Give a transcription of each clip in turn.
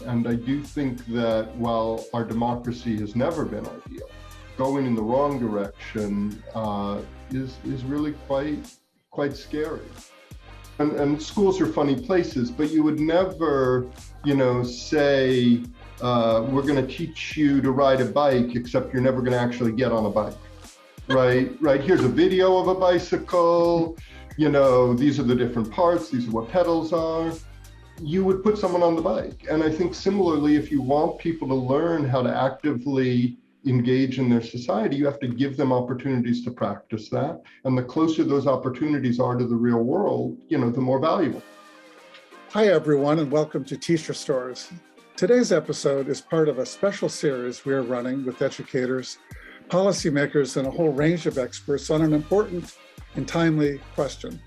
And I do think that while our democracy has never been ideal, going in the wrong direction is really quite scary. And schools are funny places, but you would never, say, we're going to teach you to ride a bike, except you're never going to actually get on a bike, right? Here's a video of a bicycle, these are the different parts, these are what pedals are. You would put someone on the bike. And I think similarly, if you want people to learn how to actively engage in their society, you have to give them opportunities to practice that. And the closer those opportunities are to the real world, the more valuable. Hi, everyone, and welcome to Teacher Stories. Today's episode is part of a special series we are running with educators, policymakers, and a whole range of experts on an important and timely question.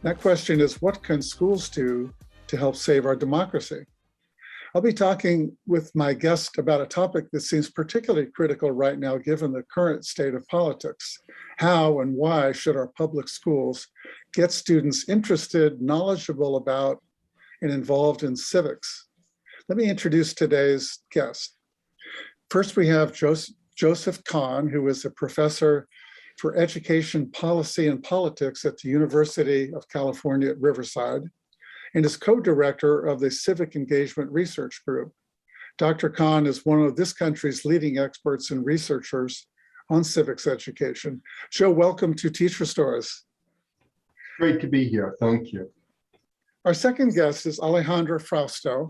That question is, what can schools do to help save our democracy? I'll be talking with my guest about a topic that seems particularly critical right now, given the current state of politics. How and why should our public schools get students interested, knowledgeable about, and involved in civics? Let me introduce today's guest. First, we have Joseph Kahne, who is a professor for education policy and politics at the University of California at Riverside, and is co-director of the Civic Engagement Research Group. Dr. Kahne is one of this country's leading experts and researchers on civics education. Joe, welcome to Teacher Stories. Great to be here, thank you. Our second guest is Alejandra Frausto,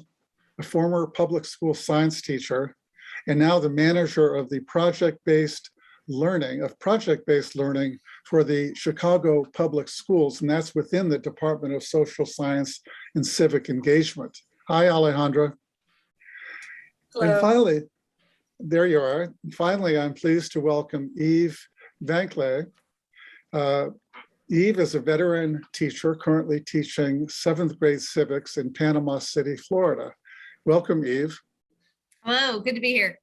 a former public school science teacher, and now the manager of the project-based learning for the Chicago Public Schools, and that's within the Department of Social Science and Civic Engagement. Hi, Alejandra. Hello. And finally, there you are. Finally, I'm pleased to welcome Eve Vankley. Eve is a veteran teacher currently teaching 7th grade civics in Panama City, Florida. Welcome, Eve. Hello, good to be here.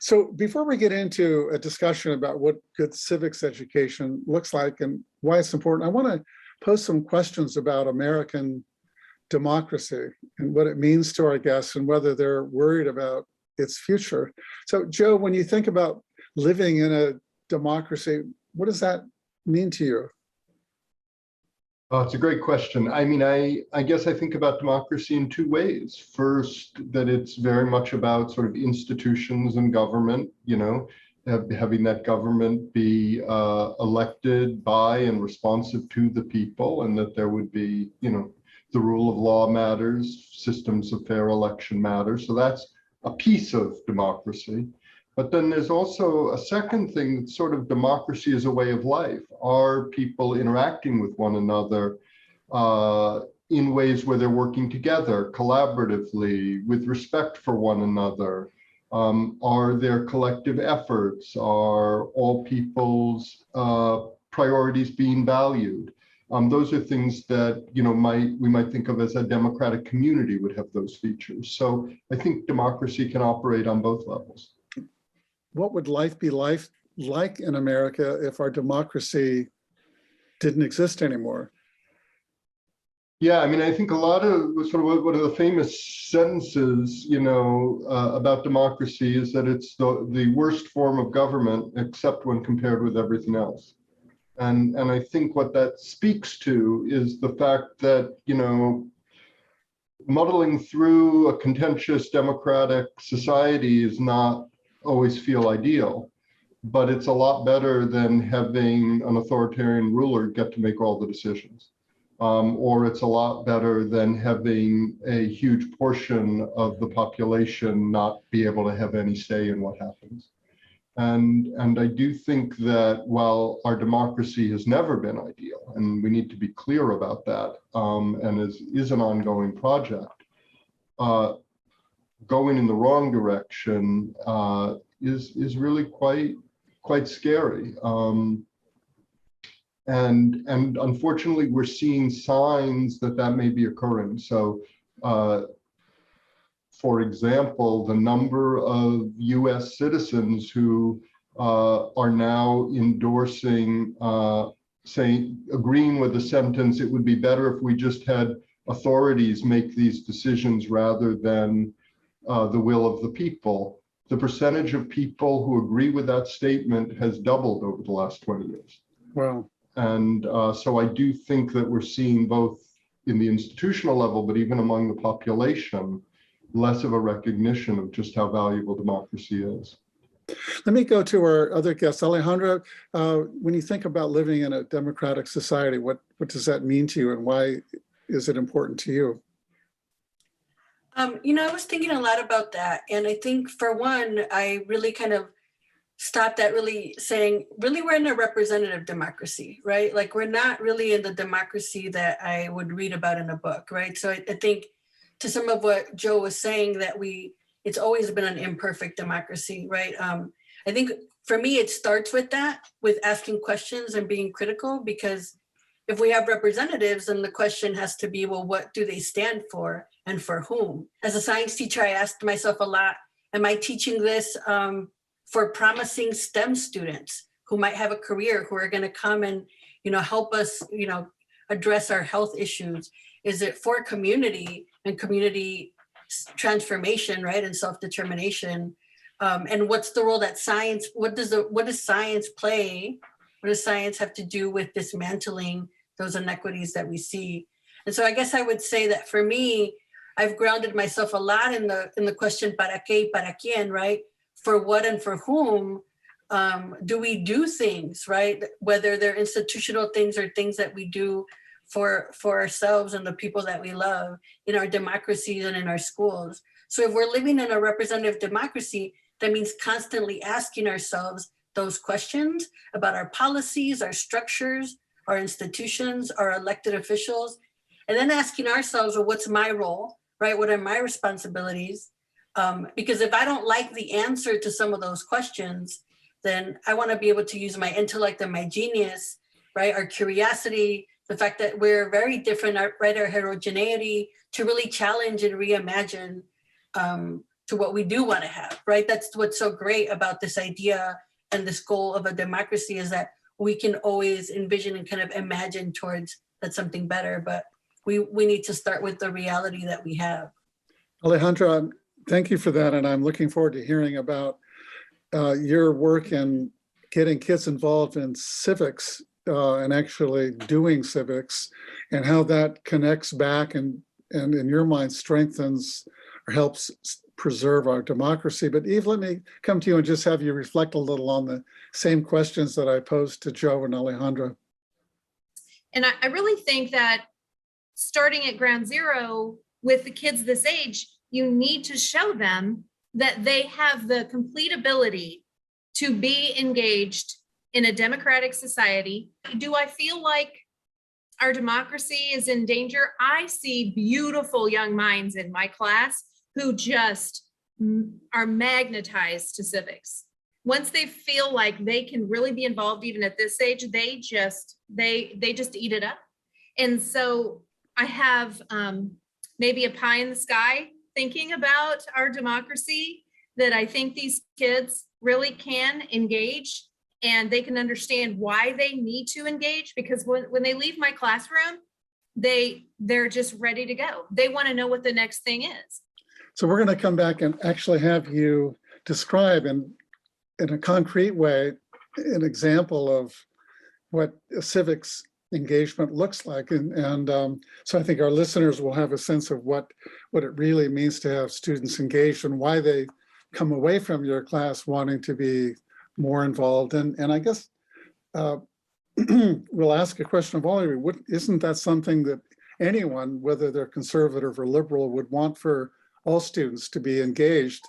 So before we get into a discussion about what good civics education looks like and why it's important, I want to pose some questions about American democracy and what it means to our guests and whether they're worried about its future. So Joe, when you think about living in a democracy, what does that mean to you? Oh, it's a great question. I mean, I guess I think about democracy in two ways. First, that it's very much about sort of institutions and government, having that government be elected by and responsive to the people, and that there would be, the rule of law matters, systems of fair election matters. So that's a piece of democracy. But then there's also a second thing that's sort of democracy as a way of life. Are people interacting with one another in ways where they're working together, collaboratively, with respect for one another? Are there collective efforts? Are all people's priorities being valued? Those are things that we might think of as a democratic community would have those features. So I think democracy can operate on both levels. What would life be like in America if our democracy didn't exist anymore? Yeah, I mean, I think a lot of sort of one of the famous sentences, about democracy is that it's the worst form of government, except when compared with everything else. And I think what that speaks to is the fact that, muddling through a contentious democratic society is not always feel ideal, but it's a lot better than having an authoritarian ruler get to make all the decisions. Or it's a lot better than having a huge portion of the population not be able to have any say in what happens. And I do think that while our democracy has never been ideal, and we need to be clear about that, and is an ongoing project, going in the wrong direction is really quite scary. And unfortunately, we're seeing signs that may be occurring. So, for example, the number of US citizens who are now endorsing, agreeing with the sentence, it would be better if we just had authorities make these decisions rather than the will of the people, the percentage of people who agree with that statement has doubled over the last 20 years. Wow. And so I do think that we're seeing both in the institutional level, but even among the population, less of a recognition of just how valuable democracy is. Let me go to our other guest, Alejandra. When you think about living in a democratic society, what does that mean to you, and why is it important to you? I was thinking a lot about that. And I think for one, I really kind of stopped at really saying, really, we're in a representative democracy, right? Like we're not really in the democracy that I would read about in a book, right? So I think to some of what Joe was saying, that it's always been an imperfect democracy, right? I think for me, it starts with that, with asking questions and being critical, because if we have representatives, then the question has to be, well, what do they stand for and for whom? As a science teacher, I asked myself a lot, am I teaching this for promising STEM students who might have a career, who are going to come and, help us, address our health issues? Is it for community and community transformation, right, and self-determination? And what's the role that science? What does science play? What does science have to do with dismantling those inequities that we see? And so I guess I would say that for me, I've grounded myself a lot in the question para qué, para quién, right? For what and for whom do we do things, right? Whether they're institutional things or things that we do for ourselves and the people that we love in our democracies and in our schools. So if we're living in a representative democracy, that means constantly asking ourselves those questions about our policies, our structures, our institutions, our elected officials, and then asking ourselves, well, what's my role, right? What are my responsibilities? Because if I don't like the answer to some of those questions, then I want to be able to use my intellect and my genius, right? Our curiosity, the fact that we're very different, right? Our heterogeneity, to really challenge and reimagine to what we do want to have, right? That's what's so great about this idea and this goal of a democracy, is that we can always envision and kind of imagine towards that something better, but we need to start with the reality that we have. Alejandra, thank you for that. And I'm looking forward to hearing about your work in getting kids involved in civics and actually doing civics, and how that connects back and in your mind strengthens or helps preserve our democracy. But Eve, let me come to you and just have you reflect a little on the same questions that I posed to Joe and Alejandra. And I really think that starting at ground zero with the kids this age, you need to show them that they have the complete ability to be engaged in a democratic society. Do I feel like our democracy is in danger? I see beautiful young minds in my class who just are magnetized to civics. Once they feel like they can really be involved, even at this age, they just eat it up. And so I have maybe a pie in the sky thinking about our democracy, that I think these kids really can engage and they can understand why they need to engage, because when they leave my classroom, they're just ready to go. They want to know what the next thing is. So we're going to come back and actually have you describe in a concrete way an example of what a civics engagement looks like. And so I think our listeners will have a sense of what it really means to have students engaged and why they come away from your class wanting to be more involved. And I guess we'll ask a question of all of you. Isn't that something that anyone, whether they're conservative or liberal, would want for all students to be engaged?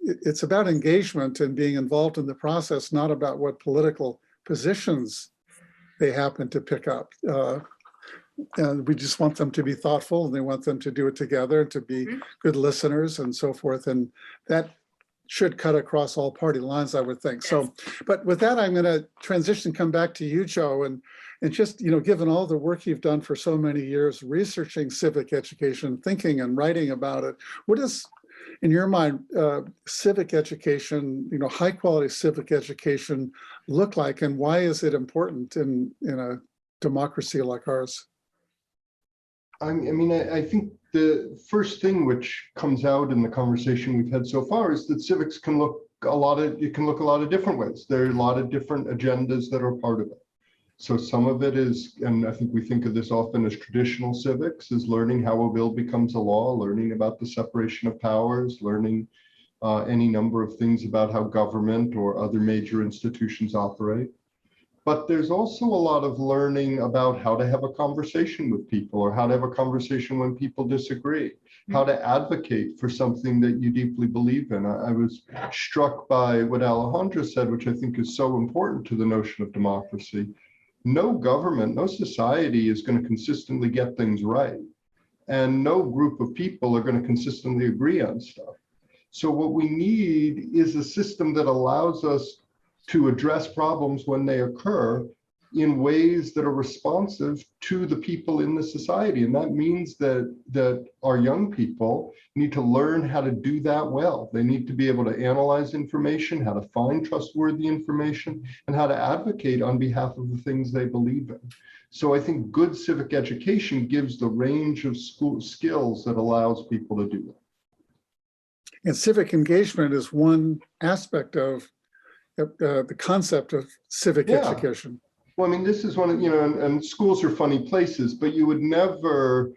It's about engagement and being involved in the process, not about what political positions they happen to pick up. And we just want them to be thoughtful, and they want them to do it together, and to be good listeners and so forth. And that should cut across all party lines, I would think. So, but with that, I'm going to transition, come back to you, Joe, and just, given all the work you've done for so many years researching civic education, thinking and writing about it, what is, in your mind, civic education, high quality civic education look like, and why is it important in a democracy like ours? I think the first thing which comes out in the conversation we've had so far is that civics can look a lot of different ways. There are a lot of different agendas that are part of it. So some of it is, and I think we think of this often as traditional civics, is learning how a bill becomes a law, learning about the separation of powers, learning any number of things about how government or other major institutions operate. But there's also a lot of learning about how to have a conversation with people, or how to have a conversation when people disagree, how to advocate for something that you deeply believe in. I was struck by what Alejandra said, which I think is so important to the notion of democracy. No government, no society is going to consistently get things right. And no group of people are going to consistently agree on stuff. So what we need is a system that allows us to address problems when they occur in ways that are responsive to the people in the society. And that means that our young people need to learn how to do that well. They need to be able to analyze information, how to find trustworthy information, and how to advocate on behalf of the things they believe in. So I think good civic education gives the range of school skills that allows people to do that. And civic engagement is one aspect of the concept of civic education. Well, I mean, this is one of, and schools are funny places, but you would never,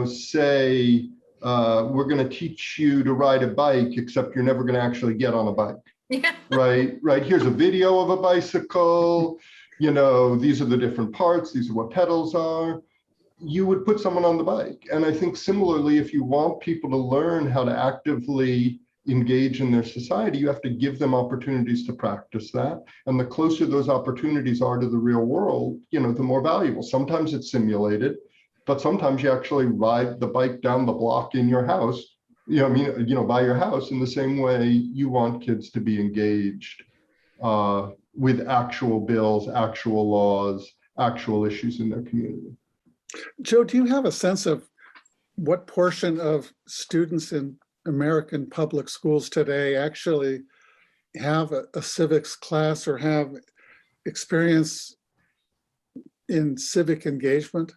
say, we're going to teach you to ride a bike, except you're never going to actually get on a bike. Yeah. Right. Here's a video of a bicycle. These are the different parts. These are what pedals are. You would put someone on the bike. And I think similarly, if you want people to learn how to actively engage in their society, you have to give them opportunities to practice that. And the closer those opportunities are to the real world, the more valuable. Sometimes it's simulated, but sometimes you actually ride the bike down the block in your house, by your house, in the same way you want kids to be engaged with actual bills, actual laws, actual issues in their community. Joe, do you have a sense of what portion of students in American public schools today actually have a civics class or have experience in civic engagement?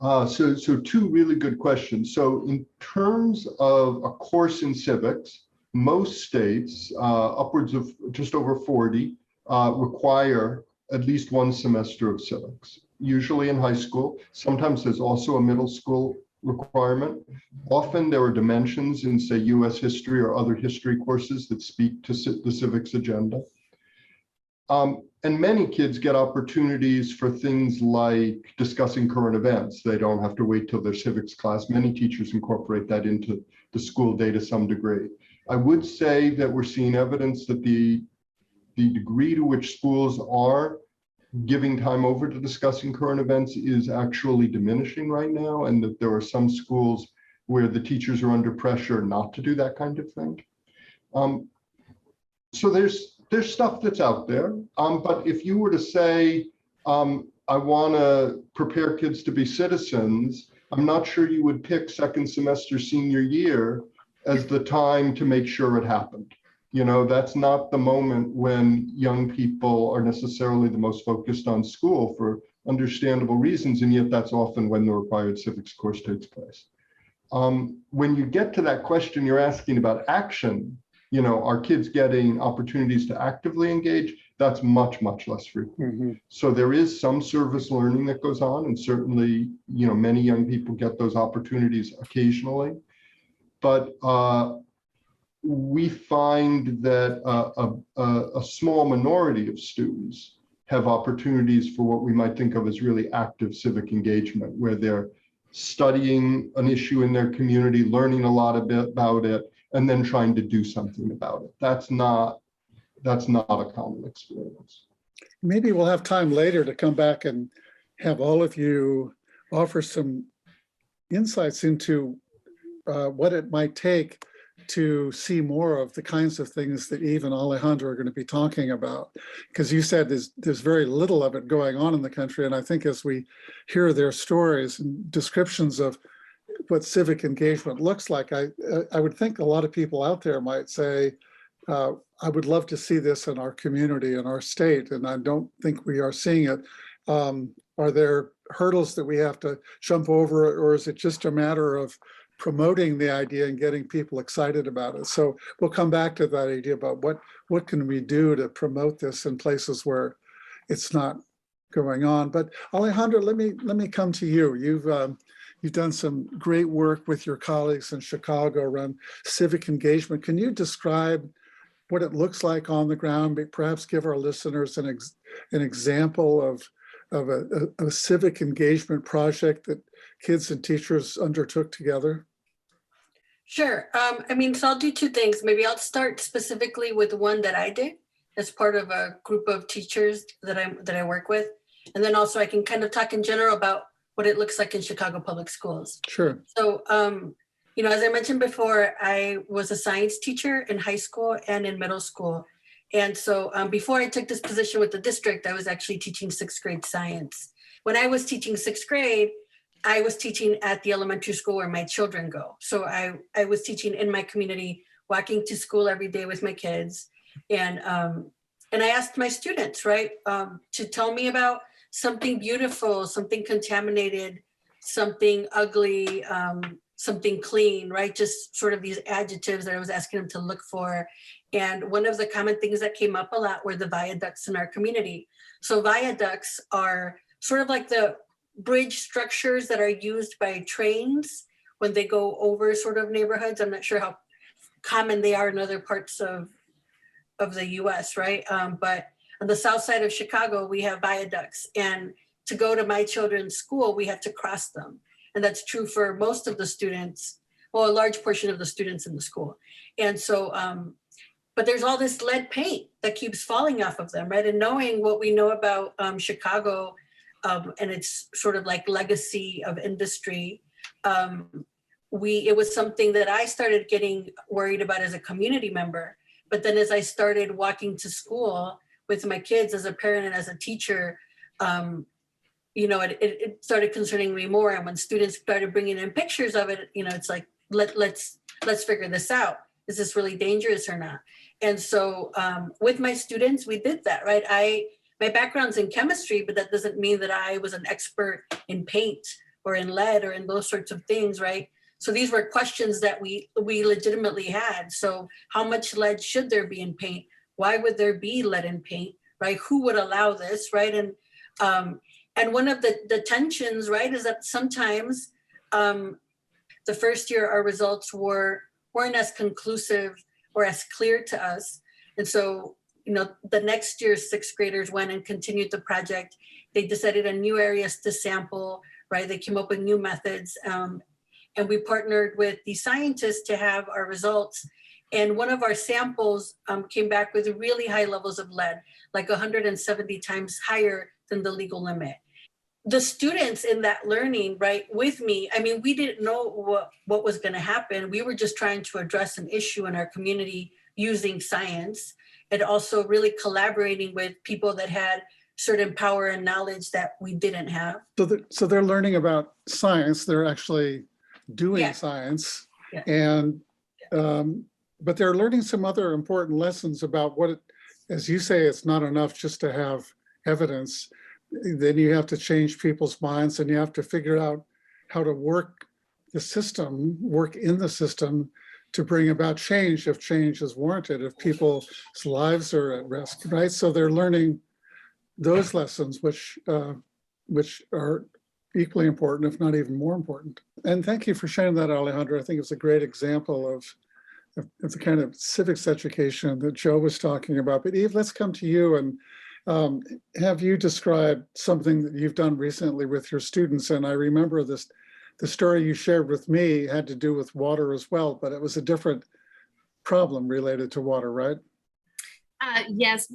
So two really good questions. So in terms of a course in civics, most states, upwards of just over 40, require at least one semester of civics, usually in high school. Sometimes there's also a middle school requirement. Often there are dimensions in, say, US history or other history courses that speak to the civics agenda. And many kids get opportunities for things like discussing current events. They don't have to wait till their civics class. Many teachers incorporate that into the school day to some degree. I would say that we're seeing evidence that the degree to which schools are giving time over to discussing current events is actually diminishing right now, and that there are some schools where the teachers are under pressure not to do that kind of thing. So there's stuff that's out there, but if you were to say, I want to prepare kids to be citizens, I'm not sure you would pick second semester senior year as the time to make sure it happened. That's not the moment when young people are necessarily the most focused on school for understandable reasons, and yet that's often when the required civics course takes place. When you get to that question, you're asking about action, are kids getting opportunities to actively engage? That's much, much less frequent. Mm-hmm. So there is some service learning that goes on, and certainly, many young people get those opportunities occasionally. But we find that a small minority of students have opportunities for what we might think of as really active civic engagement, where they're studying an issue in their community, learning a lot about it, and then trying to do something about it. That's not a common experience. Maybe we'll have time later to come back and have all of you offer some insights into what it might take to see more of the kinds of things that Eve and Alejandra are going to be talking about. Because you said there's very little of it going on in the country. And I think as we hear their stories and descriptions of what civic engagement looks like, I would think a lot of people out there might say, I would love to see this in our community, in our state, and I don't think we are seeing it. Are there hurdles that we have to jump over, or is it just a matter of promoting the idea and getting people excited about it? So we'll come back to that idea about what can we do to promote this in places where it's not going on. But Alejandra, let me come to you. You've done some great work with your colleagues in Chicago around civic engagement. Can you describe what it looks like on the ground? Perhaps give our listeners an example of a civic engagement project that kids and teachers undertook together. Sure. I mean, so I'll do two things. Maybe I'll start specifically with one that I did as part of a group of teachers that I work with. And then also I can kind of talk in general about what it looks like in Chicago Public Schools. Sure. So, as I mentioned before, I was a science teacher in high school and in middle school. And so before I took this position with the district, I was actually teaching sixth grade science. When I was teaching sixth grade, I was teaching at the elementary school where my children go. So I was teaching in my community, walking to school every day with my kids. And I asked my students, right, to tell me about something beautiful, something contaminated, something ugly, something clean, right? Just sort of these adjectives that I was asking them to look for. And one of the common things that came up a lot were the viaducts in our community. So viaducts are sort of like the bridge structures that are used by trains when they go over sort of neighborhoods. I'm not sure how common they are in other parts of the US, right? But on the south side of Chicago, we have viaducts. And to go to my children's school, we had to cross them. And that's true for most of the students, well, a large portion of the students in the school. And so, but there's all this lead paint that keeps falling off of them, right? And knowing what we know about Chicago and its sort of like legacy of industry, it was something that I started getting worried about as a community member. But then as I started walking to school with my kids as a parent and as a teacher, it started concerning me more. And when students started bringing in pictures of it, it's like, let's figure this out. Is this really dangerous or not? And so with my students, we did that, right? My background's in chemistry, but that doesn't mean that I was an expert in paint or in lead or in those sorts of things, right? So these were questions that we legitimately had. So how much lead should there be in paint? Why would there be lead in paint, right? Who would allow this, right? And one of the tensions, right, is that sometimes the first year our results weren't as conclusive or as clear to us. And so, the next year sixth graders went and continued the project. They decided on new areas to sample, right? They came up with new methods. And we partnered with the scientists to have our results. And one of our samples came back with really high levels of lead, like 170 times higher than the legal limit. The students in that learning, right, with me, I mean, we didn't know what was going to happen. We were just trying to address an issue in our community using science and also really collaborating with people that had certain power and knowledge that we didn't have. So they're learning about science. They're actually doing science. Yeah. And but they're learning some other important lessons about as you say, it's not enough just to have evidence. Then you have to change people's minds and you have to figure out how to work in the system to bring about change if change is warranted, if people's lives are at risk, right? So they're learning those lessons, which are equally important, if not even more important. And thank you for sharing that, Alejandra. I think it's a great example of the kind of civics education that Joe was talking about. But Eve, let's come to you and have you described something that you've done recently with your students. And I remember the story you shared with me had to do with water as well, but it was a different problem related to water, right? Yes,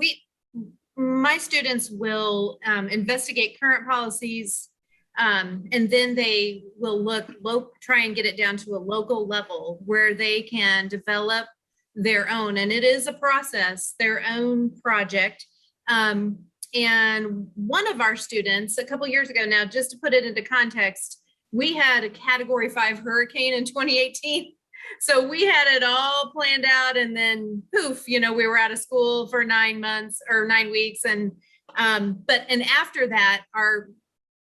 my students will investigate current policies, and then they will try and get it down to a local level where they can develop their own, and it is a process, their own project. And one of our students a couple years ago now, just to put it into context, we had a Category 5 hurricane in 2018. So we had it all planned out, and then poof, we were out of school for 9 months or 9 weeks. And after that, our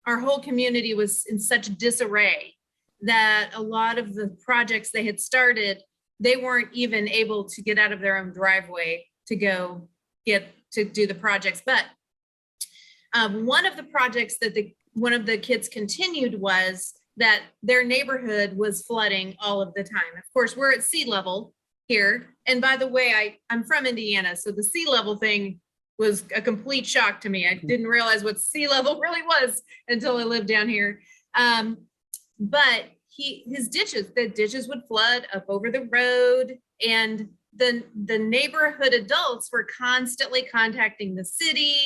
our whole community was in such disarray that a lot of the projects they had started, they weren't even able to get out of their own driveway to go get to do the projects. But one of the projects that one of the kids continued was that their neighborhood was flooding all of the time. Of course, we're at sea level here. And by the way, I'm from Indiana, so the sea level thing was a complete shock to me. I didn't realize what sea level really was until I lived down here. But the ditches would flood up over the road, and the neighborhood adults were constantly contacting the city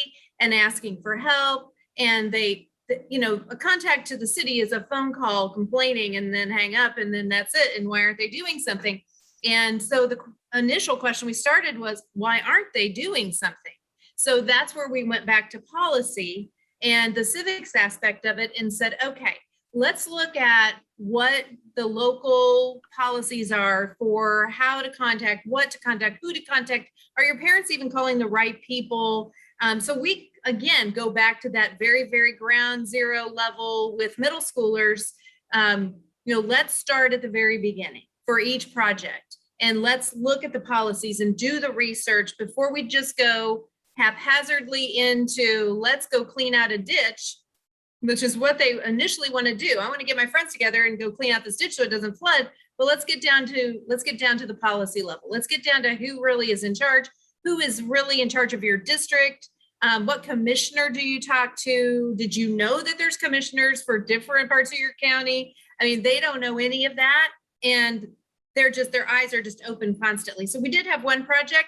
and asking for help. And a contact to the city is a phone call complaining and then hang up, and then that's it. And why aren't they doing something? And so the initial question we started was, why aren't they doing something? So that's where we went back to policy and the civics aspect of it and said, okay, let's look at what the local policies are for how to contact, what to contact, who to contact. Are your parents even calling the right people? So we, again, go back to that very, very ground zero level with middle schoolers. Let's start at the very beginning for each project. And let's look at the policies and do the research before we just go haphazardly into, let's go clean out a ditch, which is what they initially want to do. I want to get my friends together and go clean out this ditch so it doesn't flood. But let's get down to the policy level. Let's get down to who really is in charge, who is really in charge of your district. What commissioner do you talk to? Did you know that there's commissioners for different parts of your county? I mean, they don't know any of that. And their eyes are just open constantly. So we did have one project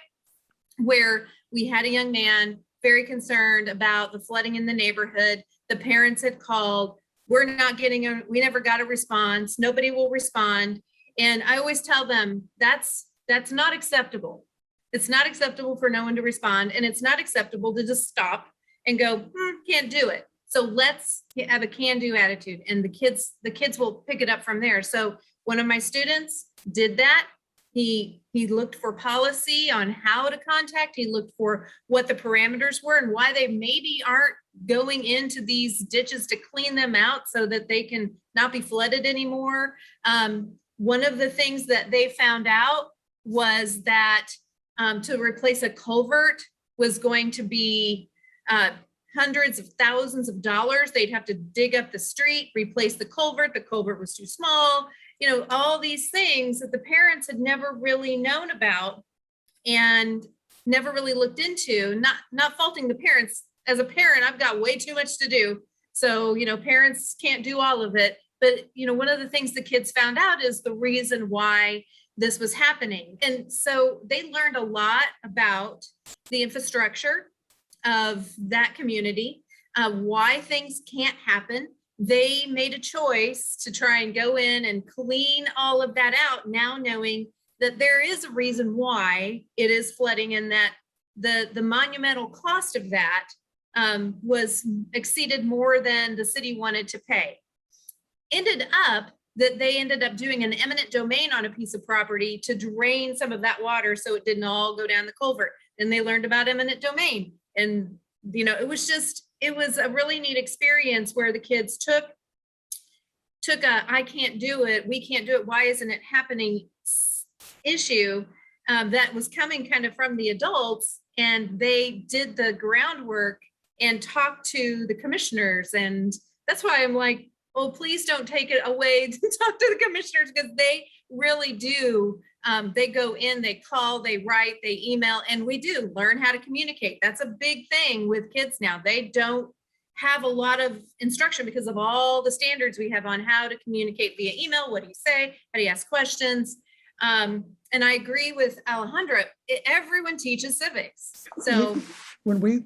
where we had a young man very concerned about the flooding in the neighborhood. The parents had called. We never got a response. Nobody will respond. And I always tell them that's not acceptable. It's not acceptable for no one to respond. And it's not acceptable to just stop and go, can't do it. So let's have a can-do attitude. And the kids will pick it up from there. So one of my students did that. He looked for policy on how to contact. He looked for what the parameters were and why they maybe aren't going into these ditches to clean them out so that they can not be flooded anymore. One of the things that they found out was that to replace a culvert was going to be hundreds of thousands of dollars. They'd have to dig up the street, replace the culvert. The culvert was too small. All these things that the parents had never really known about and never really looked into, not faulting the parents. As a parent, I've got way too much to do. So, parents can't do all of it. But, one of the things the kids found out is the reason why this was happening. And so they learned a lot about the infrastructure of that community, why things can't happen. They made a choice to try and go in and clean all of that out, now knowing that there is a reason why it is flooding and that the monumental cost of that was exceeded more than the city wanted to pay. They ended up doing an eminent domain on a piece of property to drain some of that water so it didn't all go down the culvert. Then they learned about eminent domain. And, it was a really neat experience where the kids took I can't do it, we can't do it, why isn't it happening issue that was coming kind of from the adults, and they did the groundwork and talked to the commissioners. And that's why I'm like, oh, please don't take it away to talk to the commissioners, because they really do. They go in, they call, they write, they email, and we do learn how to communicate. That's a big thing with kids now. They don't have a lot of instruction because of all the standards we have on how to communicate via email. What do you say? How do you ask questions? And I agree with Alejandra. Everyone teaches civics. So when we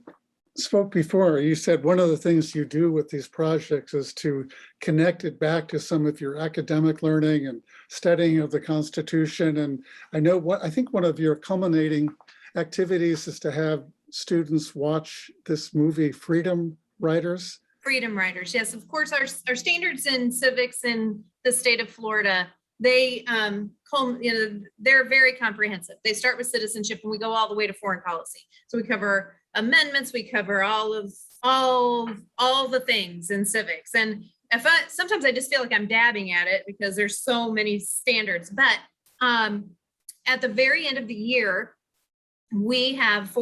spoke before, you said one of the things you do with these projects is to connect it back to some of your academic learning and studying of the Constitution. And I think one of your culminating activities is to have students watch this movie, Freedom Writers. Freedom Writers, yes, of course. Our standards in civics in the state of Florida, they're very comprehensive. They start with citizenship and we go all the way to foreign policy. So we cover amendments, we cover all the things in civics. And sometimes I just feel like I'm dabbing at it because there's so many standards. But at the very end of the year, we have,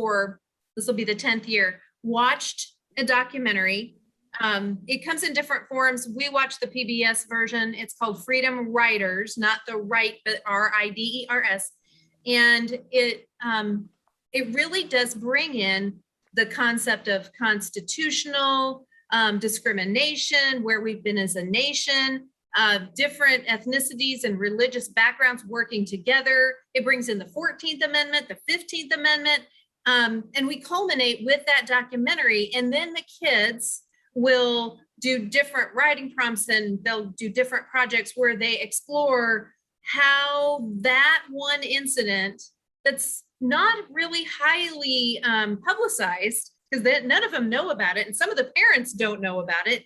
this will be the 10th year, watched a documentary. It comes in different forms. We watch the PBS version. It's called Freedom Riders, not the right, but RIDERS. And it really does bring in the concept of constitutional discrimination, where we've been as a nation, different ethnicities and religious backgrounds working together. It brings in the 14th Amendment, the 15th Amendment, and we culminate with that documentary. And then the kids will do different writing prompts, and they'll do different projects where they explore how that one incident that's not really highly publicized, because none of them know about it, and some of the parents don't know about it,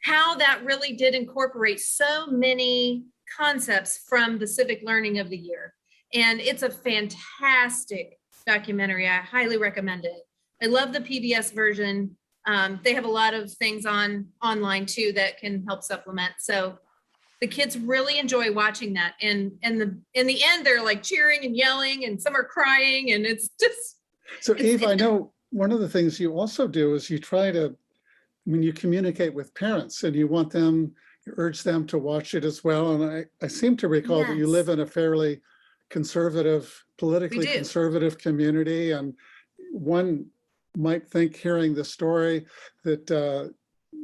how that really did incorporate so many concepts from the civic learning of the year. And it's a fantastic documentary. I highly recommend it. I love the PBS version. They have a lot of things online too that can help supplement. So the kids really enjoy watching that. And in the end, they're like cheering and yelling, and some are crying, and it's just. So Eve, I know one of the things you also do is you try to, when you communicate with parents and you urge them to watch it as well. And I seem to recall that you live in a fairly conservative, politically conservative community. And one might think, hearing the story, that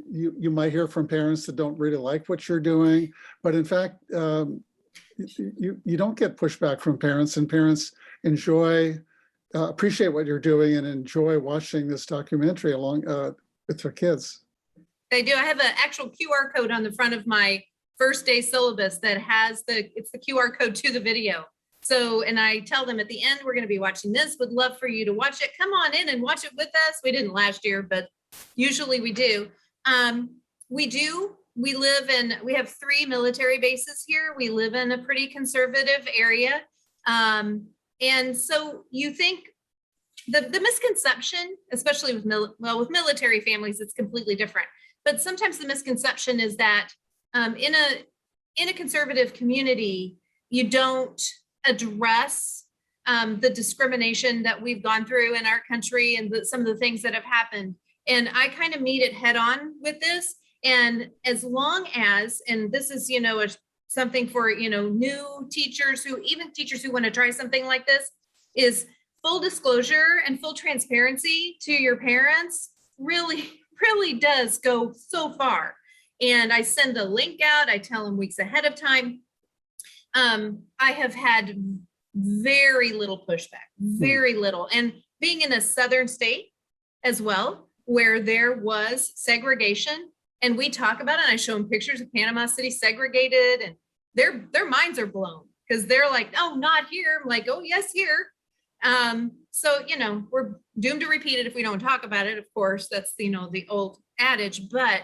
you might hear from parents that don't really like what you're doing. But in fact, you don't get pushback from parents, and parents appreciate what you're doing and enjoy watching this documentary along with their kids. They do. I have an actual QR code on the front of my first day syllabus that has it's the QR code to the video. So, and I tell them at the end, we're going to be watching this. Would love for you to watch it. Come on in and watch it with us. We didn't last year, but usually we do. We have 3 military bases here. We live in a pretty conservative area. And so you think the misconception, especially with military families, it's completely different. But sometimes the misconception is that in a conservative community, you don't address the discrimination that we've gone through in our country and some of the things that have happened. And I kind of meet it head on with this. And as long as, and this is, something for, new teachers even teachers who want to try something like this, is full disclosure and full transparency to your parents really does go so far. And I send a link out. I tell them weeks ahead of time. I have had very little pushback, very little. And being in a southern state as well, where there was segregation, and we talk about it, and I show them pictures of Panama City segregated, and their minds are blown because they're like, oh, not here. I'm like, oh, yes, here. So, we're doomed to repeat it if we don't talk about it. Of course, that's, the old adage, but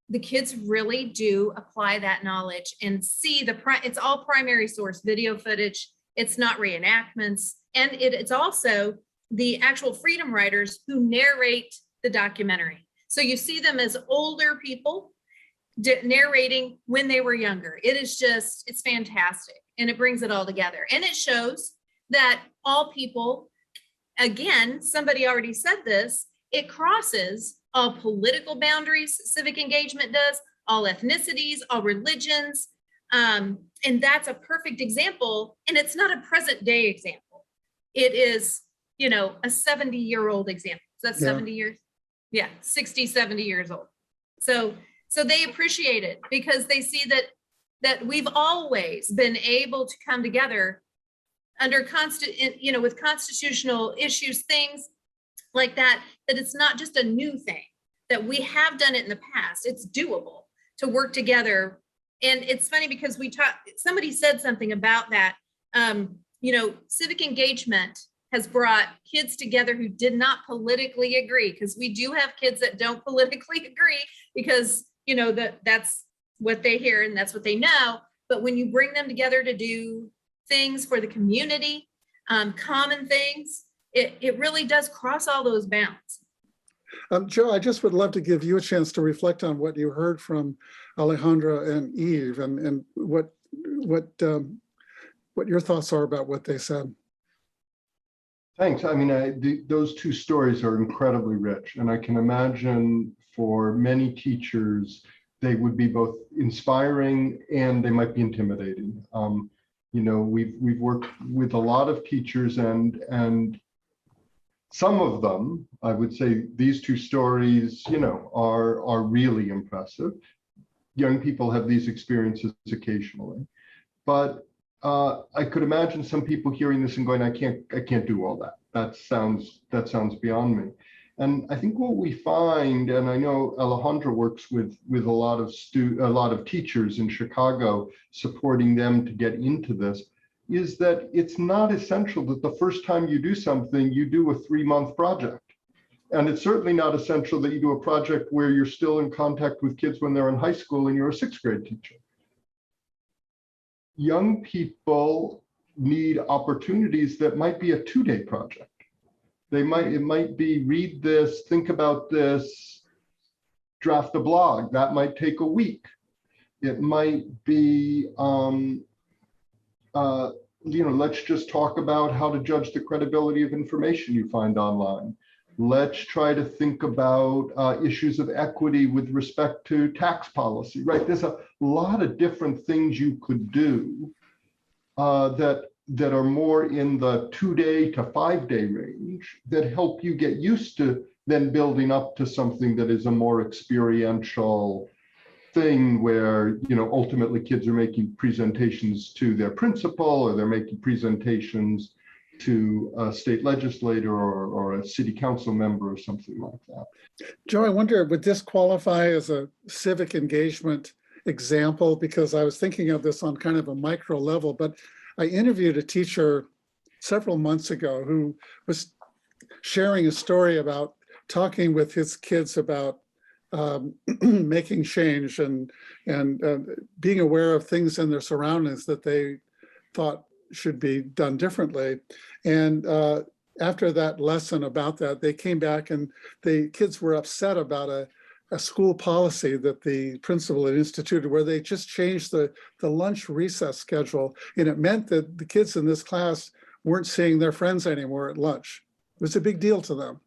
the kids really do apply that knowledge and see it's all primary source video footage. It's not reenactments. And it's also the actual freedom riders who narrate the documentary. So you see them as older people narrating when they were younger. It's fantastic. And it brings it all together. And it shows that all people, again, somebody already said this, it crosses all political boundaries. Civic engagement does, all ethnicities, all religions. And that's a perfect example. And it's not a present day example. It is, a 70-year-old example. So that's 70 years. Yeah, 60, 70 years old. So they appreciate it because they see that we've always been able to come together under with constitutional issues, things like that it's not just a new thing, that we have done it in the past. It's doable to work together. And it's funny because somebody said something about that. Civic engagement has brought kids together who did not politically agree, because we do have kids that don't politically agree because, that's what they hear and that's what they know. But when you bring them together to do things for the community, common things, it really does cross all those bounds. Joe, I just would love to give you a chance to reflect on what you heard from Alejandra and Eve, and what your thoughts are about what they said. Thanks. I mean, those two stories are incredibly rich, and I can imagine for many teachers, they would be both inspiring and they might be intimidating. You know, we've worked with a lot of teachers, and some of them, I would say these two stories, you know, are really impressive. Young people have these experiences occasionally, but I could imagine some people hearing this and going, I can't do all that. That sounds beyond me. And I think what we find, and I know Alejandra works with a lot of teachers in Chicago, supporting them to get into this, is that it's not essential that the first time you do something, you do a 3-month project. And it's certainly not essential that you do a project where you're still in contact with kids when they're in high school and you're a 6th grade teacher. Young people need opportunities that might be a 2-day project. It might be read this, think about this, draft a blog. That might take a week. It might be, you know, let's just talk about how to judge the credibility of information you find online. Let's try to think about issues of equity with respect to tax policy, right? There's a lot of different things you could do that are more in the 2-day to 5-day range that help you get used to then building up to something that is a more experiential thing where, you know, ultimately kids are making presentations to their principal, or they're making presentations to a state legislator or a city council member or something like that. Joe, I wonder, would this qualify as a civic engagement example? Because I was thinking of this on kind of a micro level, but I interviewed a teacher several months ago who was sharing a story about talking with his kids about making change and being aware of things in their surroundings that they thought should be done differently. And after that lesson about that, they came back and the kids were upset about a school policy that the principal had instituted, where they just changed the lunch recess schedule. And it meant that the kids in this class weren't seeing their friends anymore at lunch. It was a big deal to them.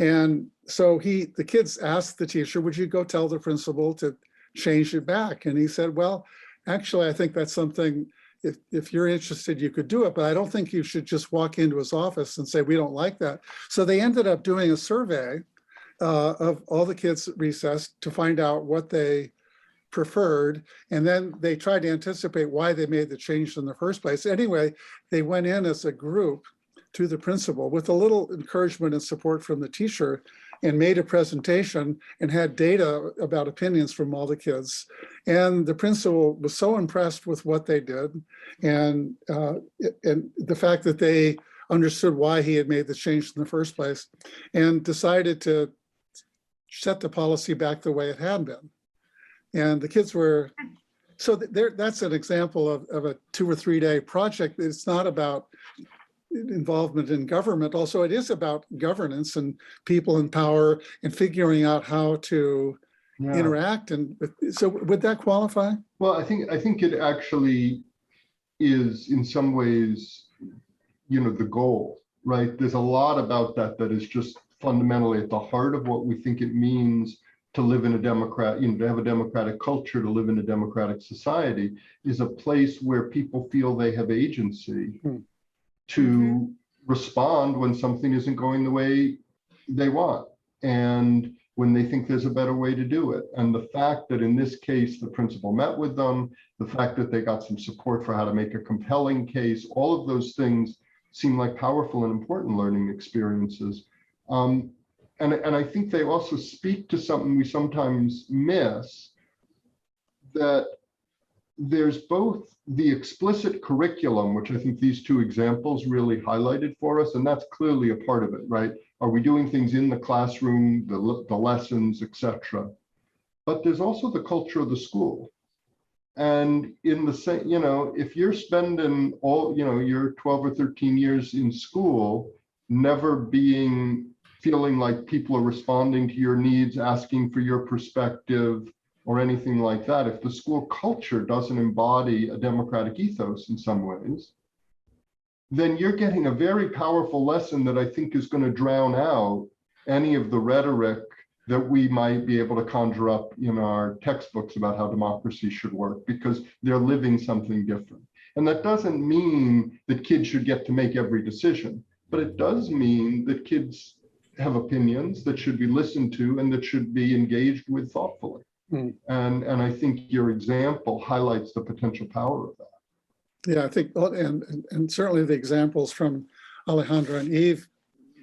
And so the kids asked the teacher, would you go tell the principal to change it back? And he said, well, actually, I think that's something, if you're interested, you could do it, but I don't think you should just walk into his office and say, we don't like that. So they ended up doing a survey of all the kids at recess to find out what they preferred. And then they tried to anticipate why they made the change in the first place. Anyway, they went in as a group to the principal with a little encouragement and support from the teacher, and made a presentation and had data about opinions from all the kids. And the principal was so impressed with what they did, and the fact that they understood why he had made the change in the first place, and decided to set the policy back the way it had been. And the kids were, so that's an example of a 2 or 3 day project. It's not about involvement in government. Also, it is about governance and people in power and figuring out how to interact. And so would that qualify? Well, I think it actually is in some ways, you know, the goal, right? There's a lot about that is just fundamentally at the heart of what we think it means to live in a democratic, you know, to have a democratic culture, to live in a democratic society, is a place where people feel they have agency to respond when something isn't going the way they want, and when they think there's a better way to do it. And the fact that in this case, the principal met with them, the fact that they got some support for how to make a compelling case, all of those things seem like powerful and important learning experiences. And I think they also speak to something we sometimes miss, that there's both the explicit curriculum, which I think these two examples really highlighted for us, and that's clearly a part of it, right? Are we doing things in the classroom, the lessons, etc.? But there's also the culture of the school. And in the same, you know, if you're spending all, you know, your 12 or 13 years in school, never feeling like people are responding to your needs, asking for your perspective, or anything like that. If the school culture doesn't embody a democratic ethos in some ways, then you're getting a very powerful lesson that I think is going to drown out any of the rhetoric that we might be able to conjure up in our textbooks about how democracy should work, because they're living something different. And that doesn't mean that kids should get to make every decision, but it does mean that kids have opinions that should be listened to and that should be engaged with thoughtfully. And I think your example highlights the potential power of that. Yeah, I think, and certainly the examples from Alejandra and Eve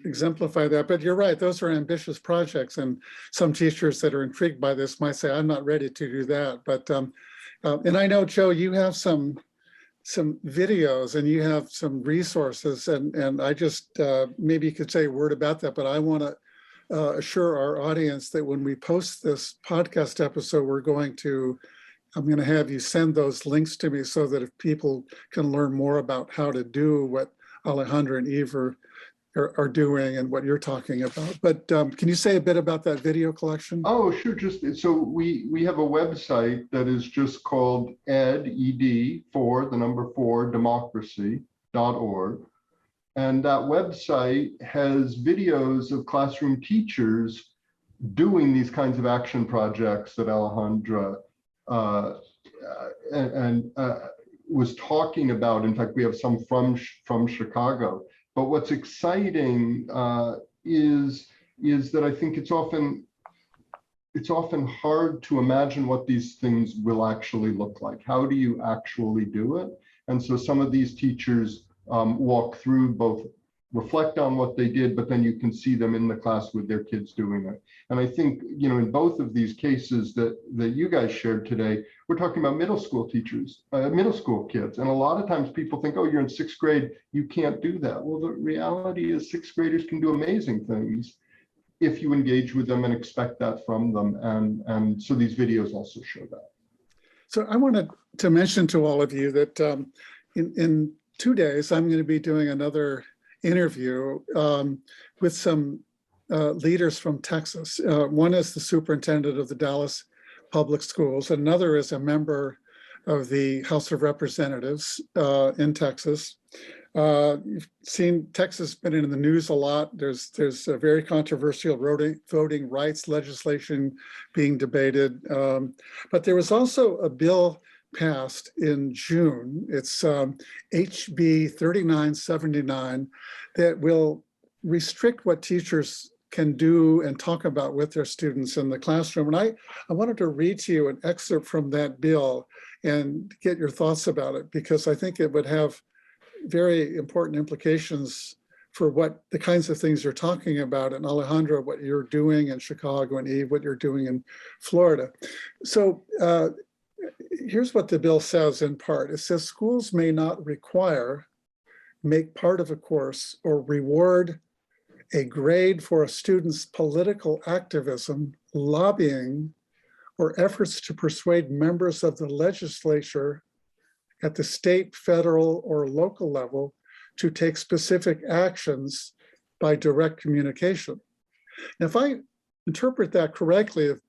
exemplify that. But you're right, those are ambitious projects, and some teachers that are intrigued by this might say, I'm not ready to do that. But and I know, Joe, you have some videos and you have some resources, and I just maybe you could say a word about that. But I want to assure our audience that when we post this podcast episode, I'm going to have you send those links to me so that if people can learn more about how to do what Alejandra and Eve are doing and what you're talking about. But can you say a bit about that video collection? Oh, sure. So we have a website that is just called ed4 democracy.org. And that website has videos of classroom teachers doing these kinds of action projects that Alejandra was talking about. In fact, we have some from Chicago. But what's exciting is that I think it's often hard to imagine what these things will actually look like. How do you actually do it? And so some of these teachers walk through, both reflect on what they did, but then you can see them in the class with their kids doing it. And I think, in both of these cases that you guys shared today, we're talking about middle school teachers, middle school kids. And a lot of times people think, oh, you're in 6th grade, you can't do that. Well, the reality is 6th graders can do amazing things if you engage with them and expect that from them. And so these videos also show that. So I wanted to mention to all of you that in 2 days, I'm going to be doing another interview with some leaders from Texas. One is the superintendent of the Dallas Public Schools. Another is a member of the House of Representatives in Texas. You've seen Texas been in the news a lot. There's a very controversial voting rights legislation being debated. But there was also a bill passed in June. It's HB 3979 that will restrict what teachers can do and talk about with their students in the classroom. And I wanted to read to you an excerpt from that bill and get your thoughts about it, because I think it would have very important implications for what the kinds of things you're talking about. And Alejandra, what you're doing in Chicago, and Eve, what you're doing in Florida. So here's what the bill says in part. It says schools may not require, make part of a course, or reward a grade for a student's political activism, lobbying, or efforts to persuade members of the legislature at the state, federal, or local level to take specific actions by direct communication. Now, if I interpret that correctly, if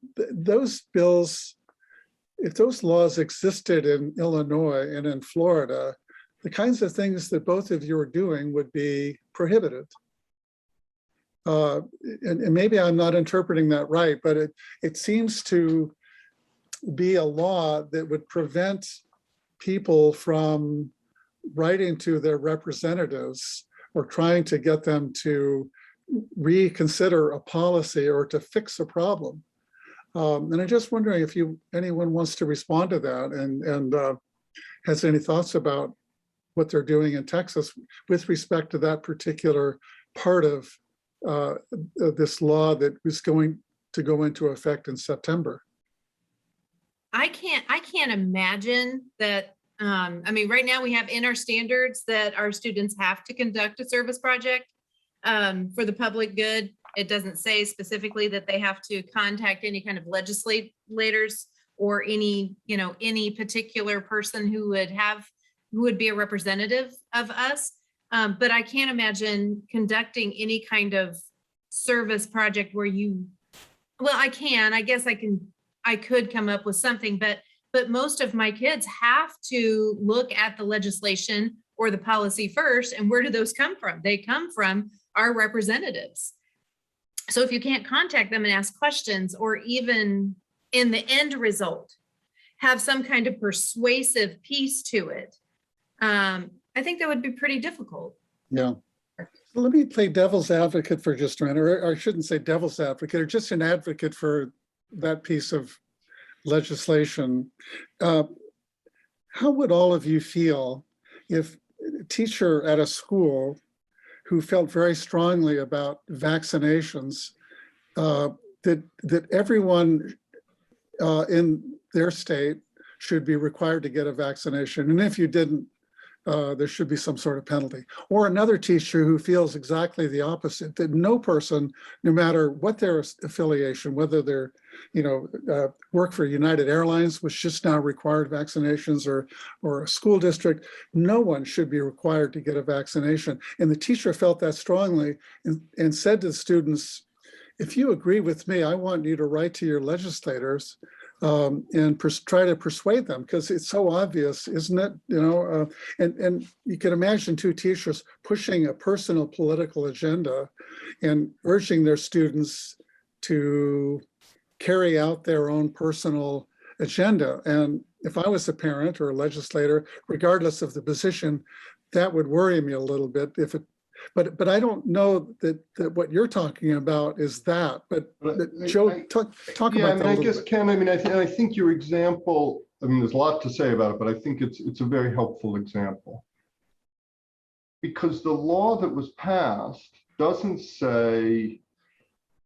those laws existed in Illinois and in Florida, the kinds of things that both of you are doing would be prohibited. And maybe I'm not interpreting that right, but it seems to be a law that would prevent people from writing to their representatives or trying to get them to reconsider a policy or to fix a problem. And I'm just wondering if anyone wants to respond to that and has any thoughts about what they're doing in Texas with respect to that particular part of this law that was going to go into effect in September. I can't imagine that. I mean, right now we have in our standards that our students have to conduct a service project for the public good. It doesn't say specifically that they have to contact any kind of legislators or any particular person who would be a representative of us. But I can't imagine conducting any kind of service project where I guess I could come up with something, but most of my kids have to look at the legislation or the policy first. And where do those come from? They come from our representatives. So if you can't contact them and ask questions, or even in the end result, have some kind of persuasive piece to it, I think that would be pretty difficult. Yeah. Let me play devil's advocate for just a minute, or I shouldn't say devil's advocate, or just an advocate for that piece of legislation. How would all of you feel if a teacher at a school who felt very strongly about vaccinations, that everyone in their state should be required to get a vaccination, and if you didn't, there should be some sort of penalty? Or another teacher who feels exactly the opposite, that no person, no matter what their affiliation, whether they're, work for United Airlines, which just now required vaccinations, or a school district, no one should be required to get a vaccination. And the teacher felt that strongly and said to the students, if you agree with me, I want you to write to your legislators and try to persuade them, because it's so obvious, isn't it? And you can imagine two teachers pushing a personal political agenda and urging their students to carry out their own personal agenda. And if I was a parent or a legislator, regardless of the position, that would worry me a little bit. But I don't know that what you're talking about is that. But Joe, talk about that. I guess, Ken, I think your example, there's a lot to say about it, but I think it's a very helpful example. Because the law that was passed doesn't say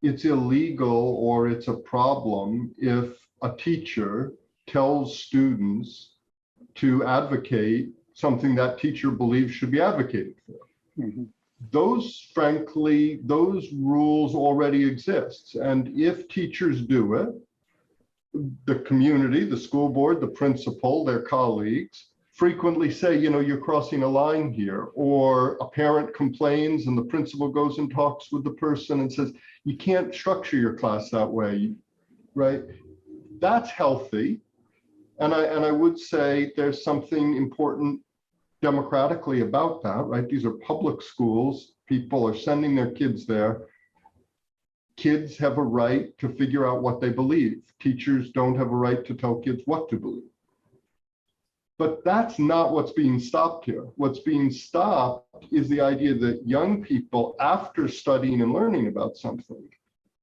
it's illegal or it's a problem if a teacher tells students to advocate something that teacher believes should be advocated for. Mm-hmm. Those rules already exist. And if teachers do it, the community, the school board, the principal, their colleagues frequently say, you're crossing a line here. Or a parent complains and the principal goes and talks with the person and says, you can't structure your class that way, right? That's healthy. And I would say there's something important democratically about that, right? These are public schools. People are sending their kids there. Kids have a right to figure out what they believe. Teachers don't have a right to tell kids what to believe. But that's not what's being stopped here. What's being stopped is the idea that young people, after studying and learning about something,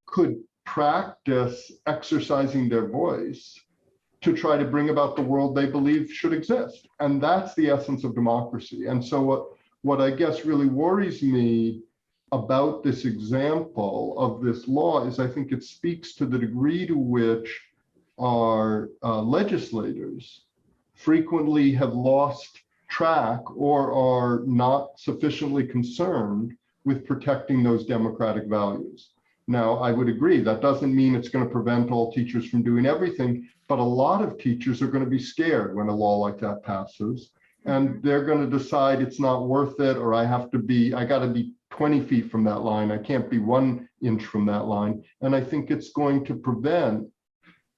could practice exercising their voice to try to bring about the world they believe should exist. And that's the essence of democracy. And so what I guess really worries me about this example of this law is I think it speaks to the degree to which our legislators frequently have lost track or are not sufficiently concerned with protecting those democratic values. Now, I would agree that doesn't mean it's going to prevent all teachers from doing everything, but a lot of teachers are going to be scared when a law like that passes, and they're going to decide it's not worth it, or I got to be 20 feet from that line. I can't be 1 inch from that line. And I think it's going to prevent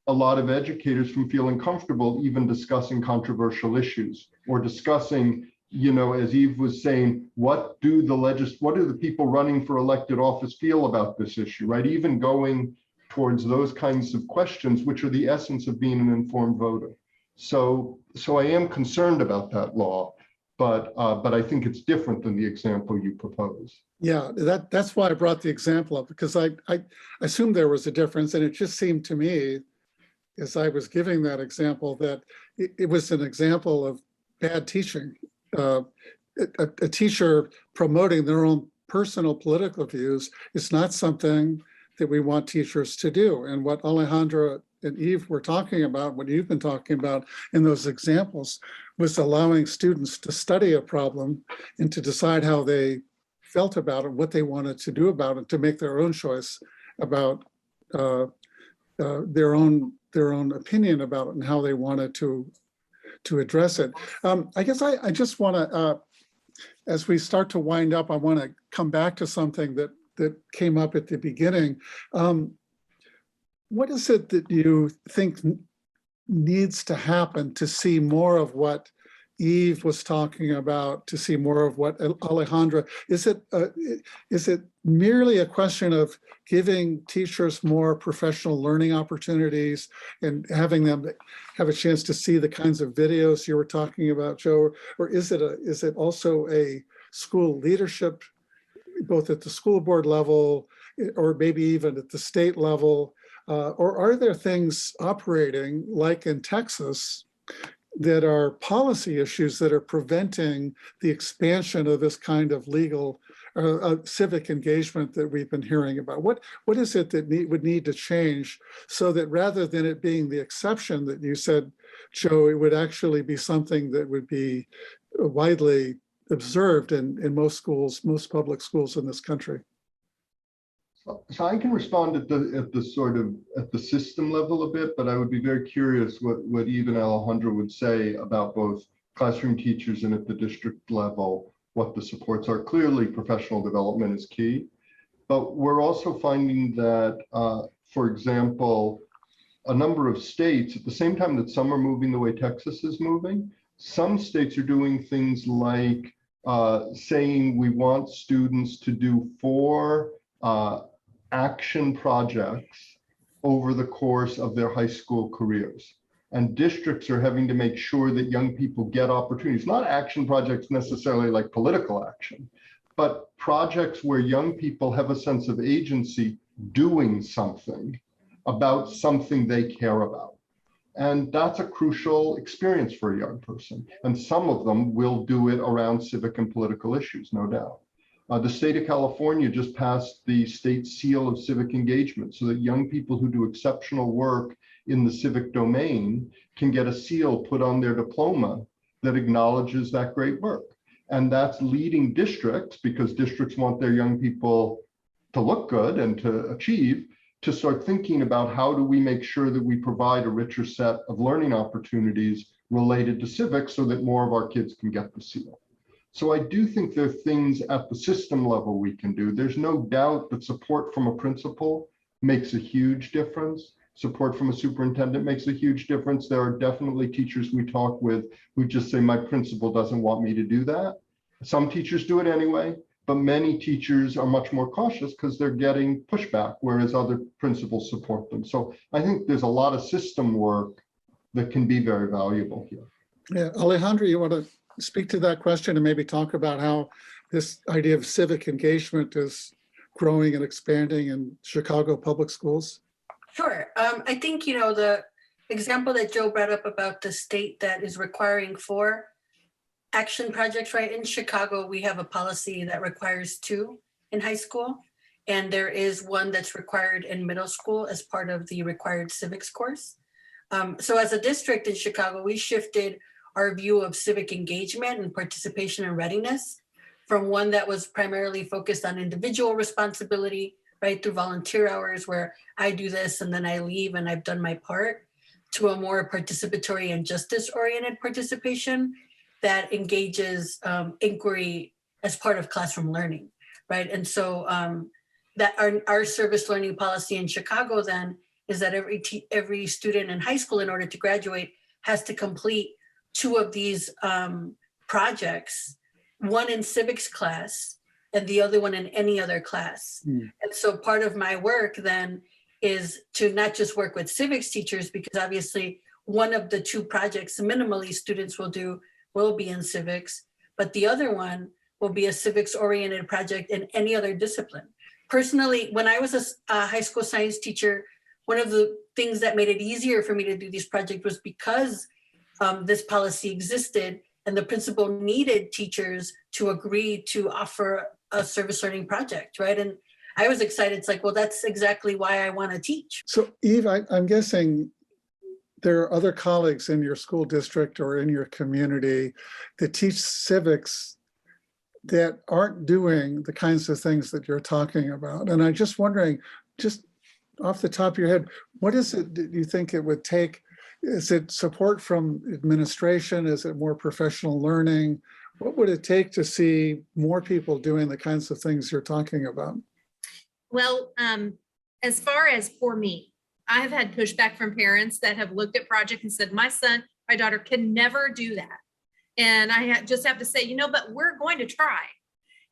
a lot of educators from feeling comfortable even discussing controversial issues or discussing, as Eve was saying, what do the people running for elected office feel about this issue, right? Even going towards those kinds of questions, which are the essence of being an informed voter. So I am concerned about that law, but I think it's different than the example you propose. Yeah, that's why I brought the example up, because I assumed there was a difference, and it just seemed to me, as I was giving that example, that it was an example of bad teaching. A teacher promoting their own personal political views is not something that we want teachers to do. And what Alejandra and Eve were talking about, what you've been talking about in those examples, was allowing students to study a problem and to decide how they felt about it, what they wanted to do about it, to make their own choice about their own opinion about it and how they wanted to address it. I guess I just want to as we start to wind up, I want to come back to something that came up at the beginning. What is it that you think needs to happen to see more of what Eve was talking about, to see more of what Alejandra? Is it merely a question of giving teachers more professional learning opportunities and having them have a chance to see the kinds of videos you were talking about, Joe? Or is it also a school leadership, both at the school board level or maybe even at the state level? Or are there things operating, like in Texas, that are policy issues that are preventing the expansion of this kind of legal civic engagement that we've been hearing about? What is it that would need to change so that rather than it being the exception that you said, Joe, it would actually be something that would be widely observed in most schools, most public schools in this country? So I can respond at the system level a bit, but I would be very curious what even Alejandra would say about both classroom teachers and at the district level, what the supports are. Clearly, professional development is key, but we're also finding that, for example, a number of states, at the same time that some are moving the way Texas is moving, some states are doing things like saying we want students to do 4 action projects over the course of their high school careers. And districts are having to make sure that young people get opportunities, not action projects necessarily like political action, but projects where young people have a sense of agency doing something about something they care about. And that's a crucial experience for a young person. And some of them will do it around civic and political issues, no doubt. The state of California just passed the state seal of civic engagement so that young people who do exceptional work in the civic domain can get a seal put on their diploma that acknowledges that great work. And that's leading districts, because districts want their young people to look good and to achieve, to start thinking about how do we make sure that we provide a richer set of learning opportunities related to civics so that more of our kids can get the seal. So I do think there are things at the system level we can do. There's no doubt that support from a principal makes a huge difference. Support from a superintendent makes a huge difference. There are definitely teachers we talk with who just say, my principal doesn't want me to do that. Some teachers do it anyway, but many teachers are much more cautious because they're getting pushback, whereas other principals support them. So I think there's a lot of system work that can be very valuable here. Yeah, Alejandra, you want to speak to that question and maybe talk about how this idea of civic engagement is growing and expanding in Chicago public schools? Sure. I think, the example that Joe brought up about the state that is requiring 4 action projects, right? In Chicago, we have a policy that requires 2 in high school, and there is 1 that's required in middle school as part of the required civics course. So as a district in Chicago, we shifted our view of civic engagement and participation and readiness from one that was primarily focused on individual responsibility, right, through volunteer hours where I do this and then I leave and I've done my part, to a more participatory and justice-oriented participation that engages inquiry as part of classroom learning, right? And so that our service learning policy in Chicago then is that every student in high school, in order to graduate, has to complete 2 of these projects, 1 in civics class and the other one in any other class. And so part of my work then is to not just work with civics teachers, because obviously one of the 2 projects minimally students will be in civics, but the other one will be a civics oriented project in any other discipline. Personally, when I was a high school science teacher, one of the things that made it easier for me to do these projects was because this policy existed and the principal needed teachers to agree to offer a service learning project, right? And I was excited. It's like, well, that's exactly why I want to teach. So Eve, I'm guessing there are other colleagues in your school district or in your community that teach civics that aren't doing the kinds of things that you're talking about. And I'm just wondering, just off the top of your head, what is it that you think it would take? Is it support from administration? Is it more professional learning? What would it take to see more people doing the kinds of things you're talking about? Well, as far as for me, I have had pushback from parents that have looked at project and said, my daughter can never do that. And I just have to say, but we're going to try.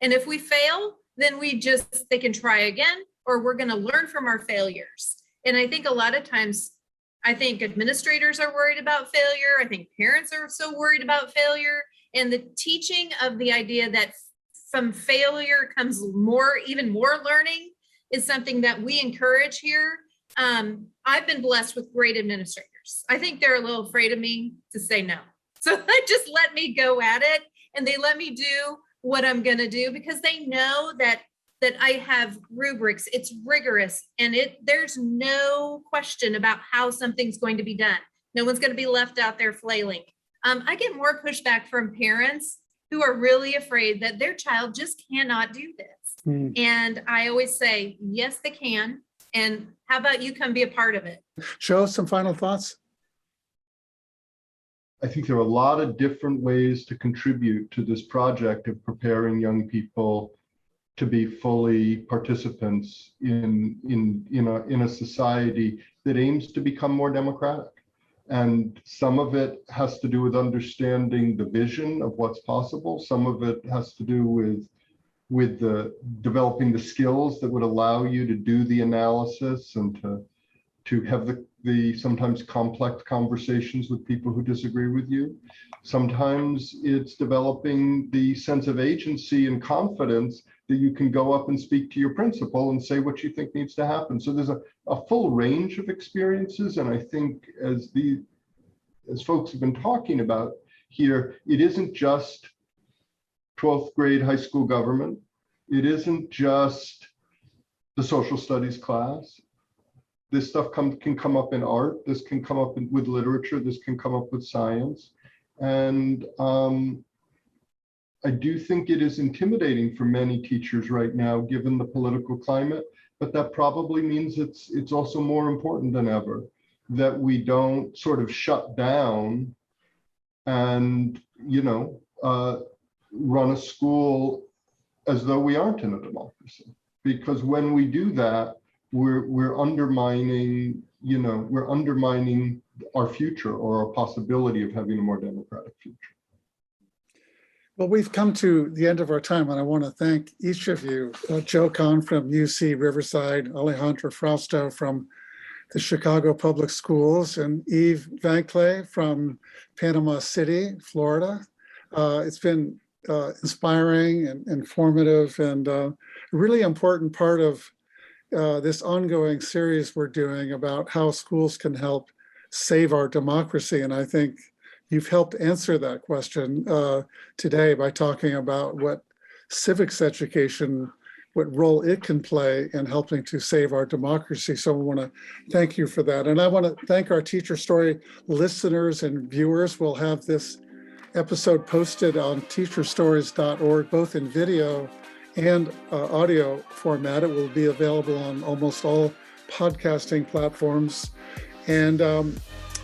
And if we fail, then they can try again, or we're going to learn from our failures. And I think a lot of times, I think administrators are worried about failure. I think parents are so worried about failure. And the teaching of the idea that from failure comes even more learning is something that we encourage here. I've been blessed with great administrators. I think they're a little afraid of me to say no. So they just let me go at it, and they let me do what I'm going to do because they know that I have rubrics. It's rigorous, and there's no question about how something's going to be done. No one's going to be left out there flailing. I get more pushback from parents who are really afraid that their child just cannot do this. And I always say, yes, they can. And how about you come be a part of it? Joe, some final thoughts? I think there are a lot of different ways to contribute to this project of preparing young people to be fully participants in a society that aims to become more democratic. And some of it has to do with understanding the vision of what's possible. Some of it has to do with developing the skills that would allow you to do the analysis and to have the sometimes complex conversations with people who disagree with you. Sometimes it's developing the sense of agency and confidence that you can go up and speak to your principal and say what you think needs to happen. So there's a full range of experiences. And I think as folks have been talking about here, it isn't just 12th grade high school government. It isn't just the social studies class. This stuff can come up in art. This can come up with literature. This can come up with science. And I do think it is intimidating for many teachers right now, given the political climate, but that probably means it's also more important than ever that we don't sort of shut down and, run a school as though we aren't in a democracy. Because when we do that, we're undermining our future or our possibility of having a more democratic future. Well, we've come to the end of our time, and I want to thank each of you, Joe Kahne from UC Riverside, Alejandra Frausto from the Chicago Public Schools, and Eve Vankley from Panama City, Florida. It's been inspiring and informative and a really important part of this ongoing series we're doing about how schools can help save our democracy. And I think you've helped answer that question today by talking about what civics education, what role it can play in helping to save our democracy. So I want to thank you for that. And I want to thank our Teacher Story listeners and viewers. We'll have this episode posted on teacherstories.org, both in video and audio format. It will be available on almost all podcasting platforms. And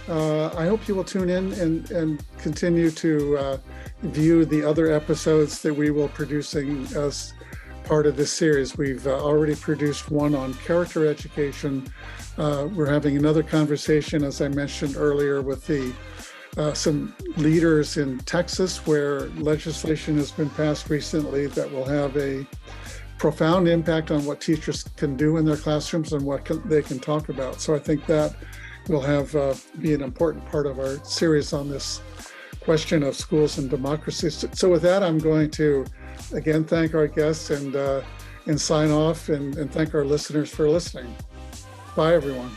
I hope you will tune in and continue to view the other episodes that we will be producing as part of this series. We've already produced one on character education. We're having another conversation, as I mentioned earlier, with some leaders in Texas, where legislation has been passed recently that will have a profound impact on what teachers can do in their classrooms and what they can talk about. So I think that will be an important part of our series on this question of schools and democracy. So with that, I'm going to again thank our guests and sign off and thank our listeners for listening. Bye, everyone.